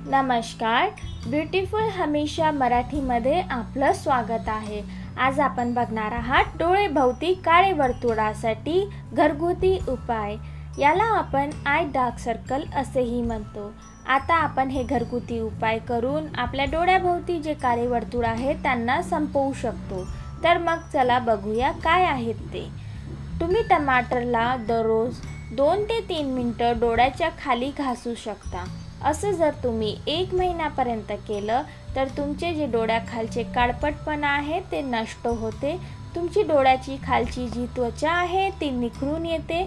नमस्कार, ब्युटिफुल हमेशा मराठीमध्ये आपलं स्वागत आहे। आज आपण बघणार आहात डोळेभोवती काळे वर्तुळासाठी घरगुती उपाय। याला आपण आय डार्क सर्कल असेही म्हणतो। आता आपण हे घरगुती उपाय करून आपल्या डोळ्याभोवती जे काळे वर्तुळ आहेत त्यांना संपवू शकतो। तर मग चला बघूया काय आहेत ते। तुम्ही टमाटरला दररोज 2 ते 3 मिनिटं डोळ्याच्या खाली घासू शकता। असं जर तुम्ही 1 महिन्यापर्यंत केलं तर तुमचे जे डोळ्याखालचे काळपटपणा आहे ते नष्ट होते। तुमची डोळ्याची खालची जी त्वचा आहे ती निखरून येते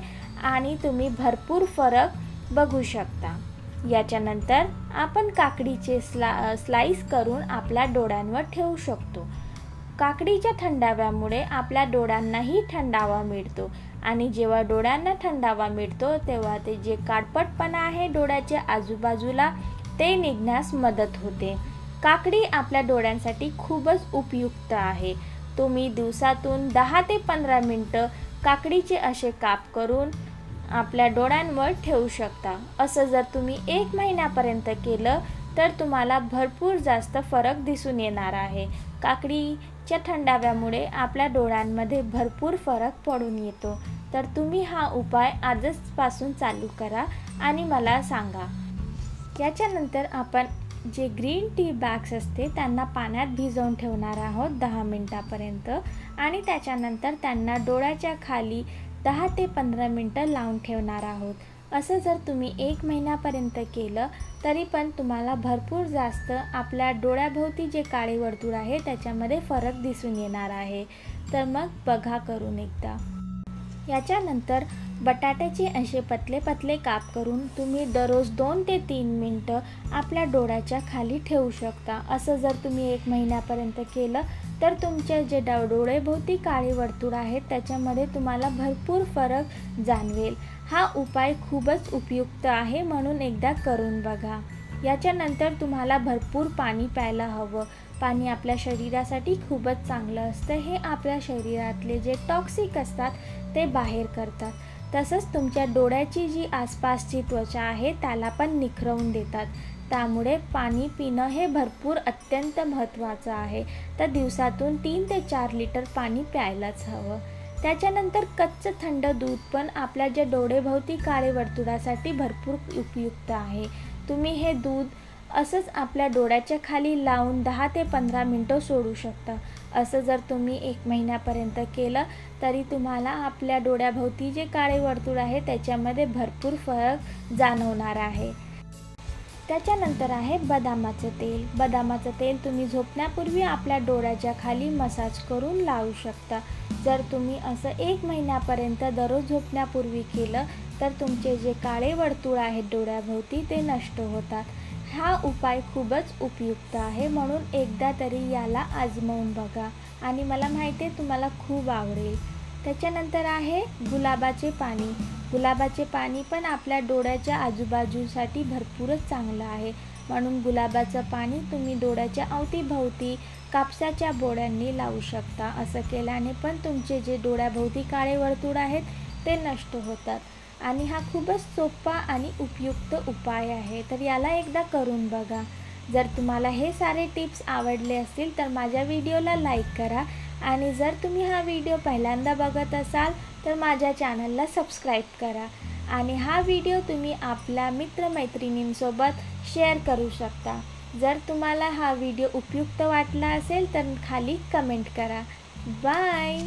आणि तुम्ही भरपूर फरक बघू शकता। याच्यानंतर आपण काकडीचे स्लाइस करून आपल्या डोळ्यांवर ठेवू शकतो। काकडीच्या थंडाव्यामुळे आपल्या डोळ्यांनाही थंडावा मिळतो आणि जेव्हा डोळ्यांना थंडावा मिळतो तेव्हा ते जे काळपटपणा आहे डोळ्याच्या आजूबाजूला ते निघण्यास मदत होते। काकडी आपल्या डोळ्यांसाठी खूपच उपयुक्त आहे। तुम्ही दिवसातून 10 ते 15 मिनिटं काकडीचे असे काप करून आपल्या डोळ्यांवर ठेवू शकता। असं जर तुम्ही 1 महिन्यापर्यंत केलं तर तुम्हाला भरपूर जास्त फरक दिसून येणार आहे। काकडीच्या थंडाव्यामुळे आपल्या डोळ्यांमध्ये भरपूर फरक पडून येतो। तर तुम्ही हा उपाय आजपासून चालू करा आणि मला सांगा। याच्यानंतर आपण जे ग्रीन टी बॅग्स असते त्यांना पाण्यात भिजवून ठेवणार आहोत 10 मिनिटापर्यंत आणि त्याच्यानंतर त्यांना डोळ्याच्या खाली 10 ते 15 मिनिटं लावून ठेवणार आहोत। असं जर तुम्ही 1 महिन्यापर्यंत केलं तरी पण तुम्हाला भरपूर जास्त आपल्या डोळ्याभोवती जे काळे वर्तुळ आहे त्याच्यामध्ये फरक दिसून येणार आहे। तर मग बघा करून एकदा। याच्यानंतर बटाट्याचे असे पतले पतले काप करून तुम्ही दररोज 2 ते 3 मिनिटं आपल्या डोळ्याच्या खाली ठेवू शकता। असं जर तुम्ही 1 महिन्यापर्यंत केलं तर तुमचे जे डोळेभोवती काळे वर्तुळ आहेत त्याच्यामध्ये तुम्हाला भरपूर फरक जाणवेल। हा उपाय खूपच उपयुक्त आहे म्हणून एकदा करून बघा। याच्यानंतर तुम्हाला भरपूर पाणी प्यायला हवं। पाणी आपल्या शरीरासाठी खूपच चांगलं असतं। हे आपल्या शरीरातले जे टॉक्सिक असतात ते बाहेर करतात। तसंच तुमच्या डोळ्याची जी आसपासची त्वचा आहे त्याला पण निखरवून देतात। त्यामुळे पाणी पिणं हे भरपूर अत्यंत महत्त्वाचं आहे। तर दिवसातून 3 ते 4 लिटर पाणी प्यायलाच हवं। त्याच्यानंतर कच्चं थंड दूध पण आपल्या ज्या डोळेभोवती काळे वर्तुळासाठी भरपूर उपयुक्त आहे। तुम्ही हे दूध असंच आपल्या डोळ्याच्या खाली लावून 10 ते 15 मिनिटं सोडू शकता। असं जर तुम्ही 1 महिन्यापर्यंत केलं तरी तुम्हाला आपल्या डोळ्याभोवती जे काळे वर्तुळ आहे त्याच्यामध्ये भरपूर फरक जाणवणार आहे। त्याच्यानंतर आहे बदामाचं तेल। बदामाचं तेल तुम्ही झोपण्यापूर्वी आपल्या डोळ्याच्या खाली मसाज करून लावू शकता। जर तुम्ही असं 1 महिन्यापर्यंत दररोज झोपण्यापूर्वी केलं तर तुमचे जे काळे वर्तुळ आहेत डोळ्याभोवती ते नष्ट होतात। हा उपाय खूपच उपयुक्त आहे म्हणून एकदा तरी याला आजमावून बघा आणि मला माहिती आहे तुम्हाला खूप आवडेल। त्याच्यानंतर आहे गुलाबाचे पाणी। गुलाबाचे पाणी पण आपल्या डोळ्याच्या आजूबाजूसाठी भरपूरच चांगलं आहे म्हणून गुलाबाचं पाणी तुम्ही डोळ्याच्या अवतीभोवती कापसाच्या बोळ्यांनी लावू शकता। असं केल्याने पण तुमचे जे डोळ्याभोवती काळे वर्तुळ आहेत ते नष्ट होतात आणि हा खूपच सोपा आणि उपयुक्त उपाय आहे। तर याला एकदा करून बघा। जर तुम्हाला हे सारे टिप्स आवडले असतील तर माझ्या व्हिडिओला लाईक करा आणि जर तुम्ही हा व्हिडिओ पहिल्यांदा बघत असाल तर माझ्या चॅनलला सबस्क्राईब करा आणि हा व्हिडिओ तुम्ही आपल्या मित्रमैत्रिणींसोबत शेअर करू शकता। जर तुम्हाला हा व्हिडिओ उपयुक्त वाटला असेल तर खाली कमेंट करा। बाय।